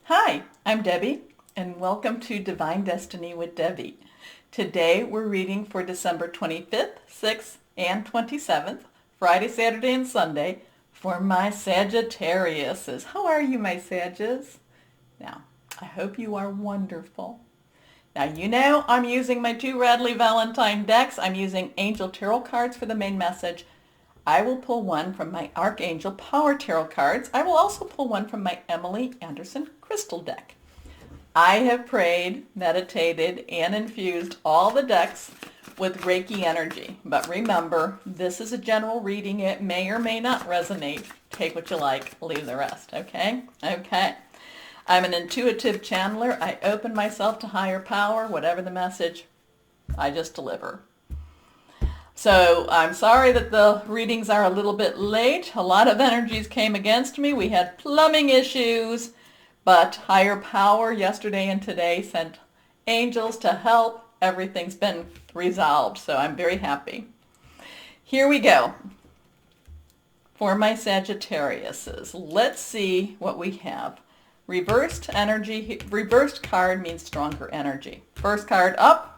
Hi, I'm Debbie, and welcome to Divine Destiny with Debbie. Today we're reading for December 25th, 6th, and 27th, Friday, Saturday, and Sunday, for my Sagittariuses. How are you, my Sages? Now, I hope you are wonderful. Now, you know I'm using my two Radley Valentine decks. I'm using Angel Tarot cards for the main message. I will pull one from my Archangel Power Tarot cards. I will also pull one from my Emily Anderson Crystal deck. I have prayed, meditated, and infused all the decks with Reiki energy. But remember, this is a general reading. It may or may not resonate. Take what you like, leave the rest, okay? Okay. I'm an intuitive channeler. I open myself to higher power. Whatever the message, I just deliver. So I'm sorry that the readings are a little bit late. A lot of energies came against me. We had plumbing issues, but higher power yesterday and today sent angels to help. Everything's been resolved, so I'm very happy. Here we go. For my Sagittariuses, let's see what we have. Reversed energy, reversed card means stronger energy. First card up.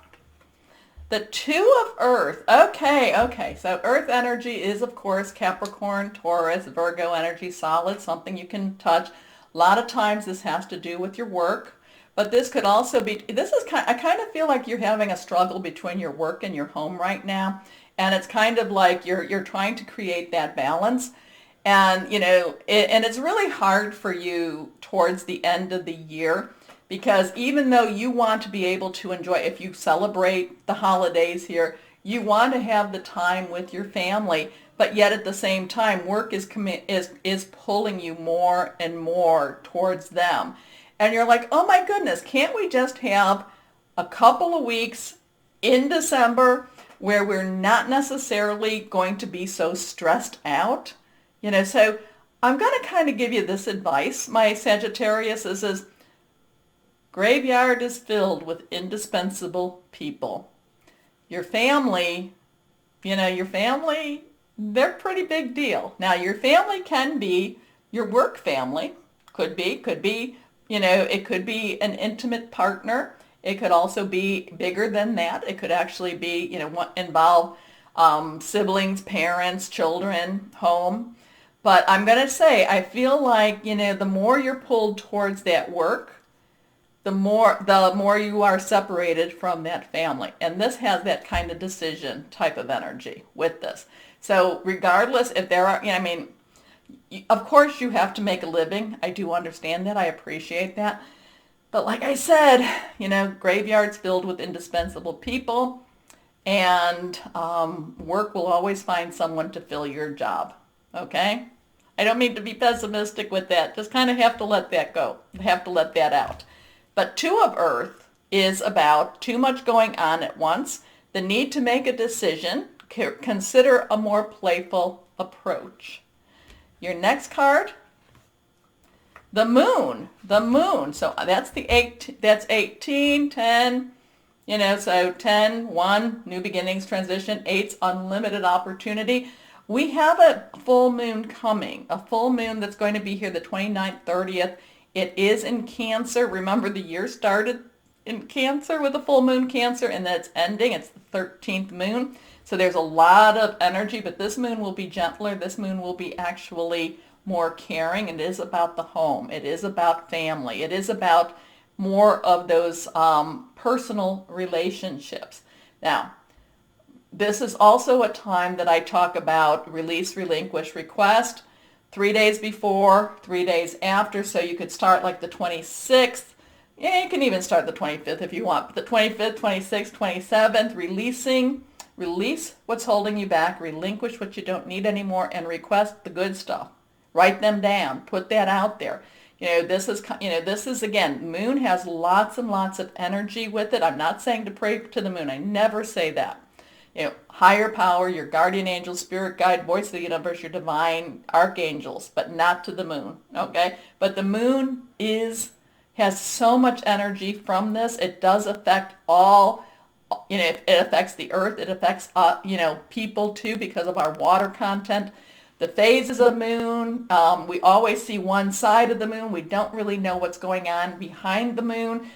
The Two of Earth. Okay. So Earth energy is, of course, Capricorn, Taurus, Virgo energy, solid, something you can touch. A lot of times this has to do with your work, but this could also be, I kind of feel like you're having a struggle between your work and your home right now, and it's kind of like you're trying to create that balance. And, and it's really hard for you towards the end of the year because even though you want to be able to enjoy, if you celebrate the holidays here, you want to have the time with your family, but yet at the same time, work is pulling you more and more towards them. And you're like, oh my goodness, can't we just have a couple of weeks in December where we're not necessarily going to be so stressed out? So I'm going to kind of give you this advice. My Sagittarius is graveyard is filled with indispensable people. Your family, they're a pretty big deal. Now, your family can be your work family. Could be, it could be an intimate partner. It could also be bigger than that. It could actually be, involve siblings, parents, children, home. But I'm going to say, I feel like, the more you're pulled towards that work, the more you are separated from that family. And this has that kind of decision type of energy with this. So regardless if there are, of course you have to make a living. I do understand that. I appreciate that. But like I said, graveyards filled with indispensable people, and work will always find someone to fill your job. Okay? I don't mean to be pessimistic with that. Just kind of have to let that go. Have to let that out. But Two of Earth is about too much going on at once, the need to make a decision, consider a more playful approach. Your next card, the Moon. The Moon. So that's that's 18, 10, so 10, 1, new beginnings, transition, 8's unlimited opportunity. We have a full moon coming, a full moon that's going to be here the 29th, 30th. It is in Cancer. Remember, the year started in Cancer with a full moon Cancer, and then it's ending. It's the 13th moon. So there's a lot of energy, but this moon will be gentler. This moon will be actually more caring. It is about the home. It is about family. It is about more of those personal relationships. Now, this is also a time that I talk about release, relinquish, request. 3 days before, 3 days after, so you could start like the 26th. Yeah, you can even start the 25th if you want. But the 25th, 26th, 27th, release what's holding you back, relinquish what you don't need anymore, and request the good stuff. Write them down. Put that out there. This is again, moon has lots and lots of energy with it. I'm not saying to pray to the moon. I never say that. Higher power, your guardian angel, spirit guide, voice of the universe, your divine archangels, but not to the moon, okay? But the moon has so much energy from this. It does affect all, it affects the earth. It affects, people too because of our water content. the phases of the moon. We always see one side of the moon. We don't really know what's going on behind the moon.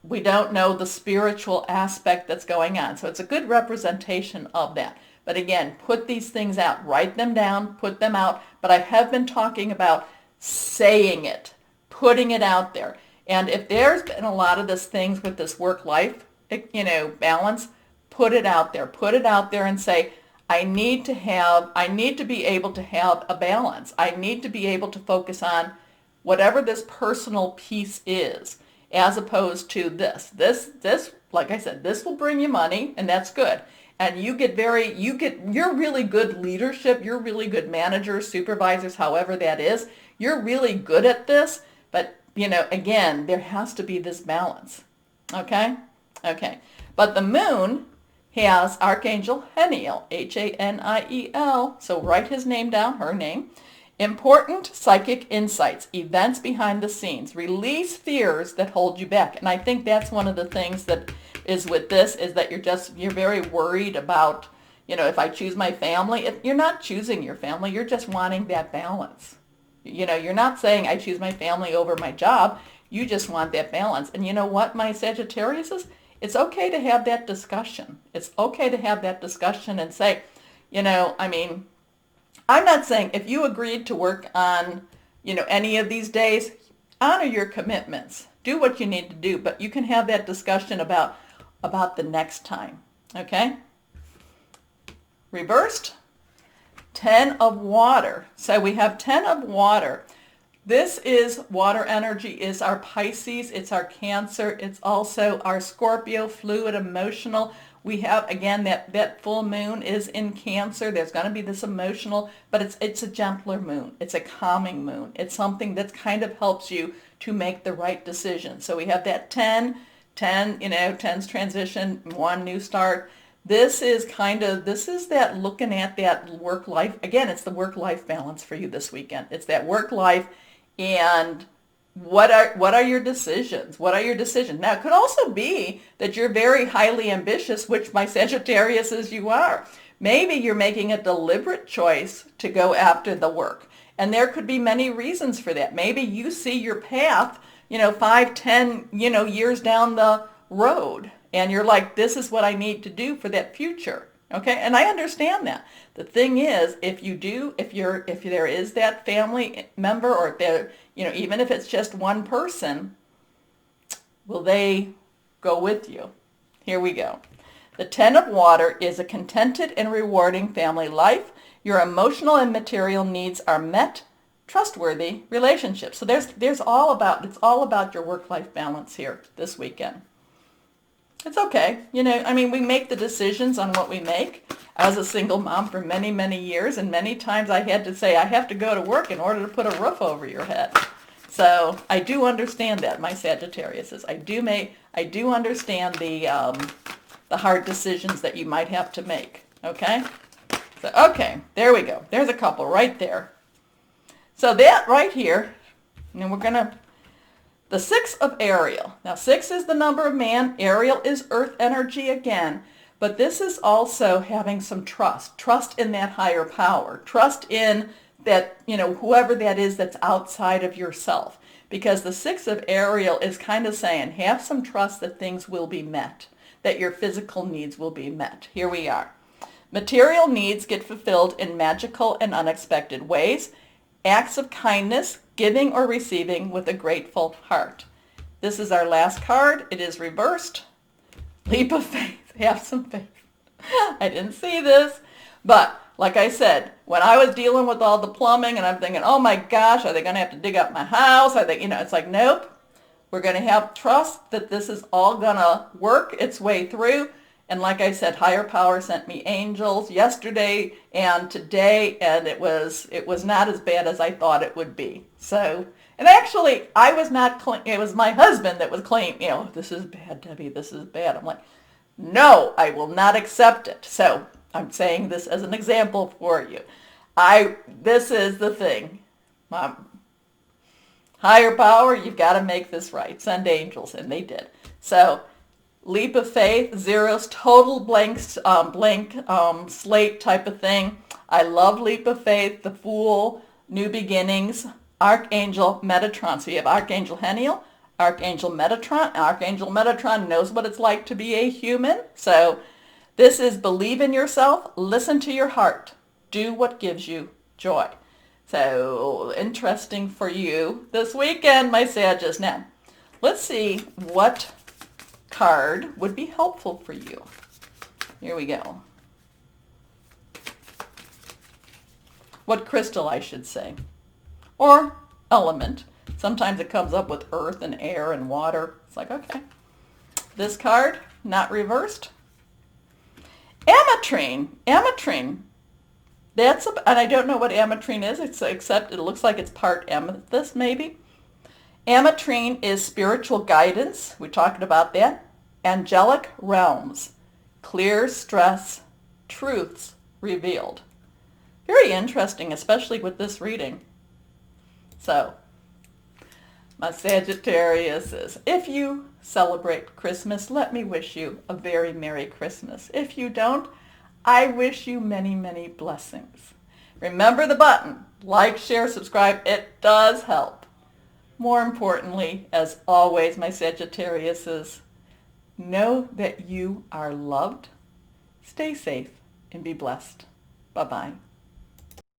We don't know the spiritual aspect that's going on. So it's a good representation of that. But again, put these things out. Write them down, put them out. But I have been talking about saying it, putting it out there. And if there's been a lot of these things with this work-life, balance, put it out there. Put it out there and say, I need to be able to have a balance. I need to be able to focus on whatever this personal piece is, as opposed to this, like I said, this will bring you money, and that's good. And you're really good leadership, you're really good managers, supervisors, however that is. You're really good at this, but, again, there has to be this balance, okay? Okay, but the moon has Archangel Haniel, Haniel, so write his name down, her name. Important psychic insights, events behind the scenes, release fears that hold you back. And I think that's one of the things that is with this, is that you're very worried about, if I choose my family. You're not choosing your family, you're just wanting that balance. You're not saying I choose my family over my job, you just want that balance. And you know what, my Sagittarius is? It's okay to have that discussion. It's okay to have that discussion and say, I'm not saying if you agreed to work on, any of these days, honor your commitments. Do what you need to do, but you can have that discussion about the next time, okay? Reversed, 10 of water. So we have 10 of water. This is water energy, is our Pisces, it's our Cancer, it's also our Scorpio, fluid, emotional. We have, again, that full moon is in Cancer. There's going to be this emotional, but it's a gentler moon. It's a calming moon. It's something that kind of helps you to make the right decision. So we have that 10, 10's transition, 1 new start. This is that looking at that work-life. Again, it's the work-life balance for you this weekend. It's that work-life, and what are your decisions? What are your decisions? Now, it could also be that you're very highly ambitious, which my Sagittarius is you are. Maybe you're making a deliberate choice to go after the work. And there could be many reasons for that. Maybe you see your path, 5, 10, years down the road. And you're like, this is what I need to do for that future. Okay, and I understand that. The thing is, if there is that family member, or if there, even if it's just one person, will they go with you? Here we go. The 10 of water is a contented and rewarding family life. Your emotional and material needs are met. Trustworthy relationships. So it's all about your work-life balance here this weekend. It's okay. We make the decisions on what we make. I was a single mom for many, many years, and many times I had to say, I have to go to work in order to put a roof over your head. So I do understand that, my Sagittarius is. I do understand the hard decisions that you might have to make. Okay? So, okay, there we go. There's a couple right there. So that right here, and we're going to... The 6 of Ariel. Now, 6 is the number of man. Ariel is earth energy again. But this is also having some trust. Trust in that higher power. Trust in that, whoever that is that's outside of yourself. Because the 6 of Ariel is kind of saying, have some trust that things will be met. That your physical needs will be met. Here we are. Material needs get fulfilled in magical and unexpected ways. Acts of kindness, giving or receiving with a grateful heart. This is our last card. It is reversed. Leap of faith. Have some faith. I didn't see this. But like I said, when I was dealing with all the plumbing and I'm thinking, oh my gosh, are they going to have to dig up my house? Are they, it's like, nope. We're going to have trust that this is all going to work its way through. And like I said, higher power sent me angels yesterday and today, and it was not as bad as I thought it would be. So, and actually, I was not, it was my husband that was claiming, this is bad, Debbie, this is bad. I'm like, no, I will not accept it. So I'm saying this as an example for you. This is the thing. Higher power, you've got to make this right. Send angels, and they did. So Leap of faith, zeros, total blank slate type of thing. I love leap of faith, the Fool, new beginnings, Archangel Metatron. So you have Archangel Heniel, Archangel Metatron. Archangel Metatron knows what it's like to be a human. So this is believe in yourself, listen to your heart, do what gives you joy. So interesting for you this weekend, my Sagittarius. Now, let's see what card would be helpful for you. Here we go. What crystal, I should say, or element. Sometimes it comes up with earth and air and water. It's like, okay. This card, not reversed. Ametrine. Ametrine. And I don't know what ametrine is, except it looks like it's part amethyst, maybe. Ametrine is spiritual guidance. We talked about that. Angelic realms. Clear stress. Truths revealed. Very interesting, especially with this reading. So, my Sagittarius is, if you celebrate Christmas, let me wish you a very Merry Christmas. If you don't, I wish you many, many blessings. Remember the button. Like, share, subscribe. It does help. More importantly, as always, my Sagittariuses, know that you are loved. Stay safe and be blessed. Bye-bye.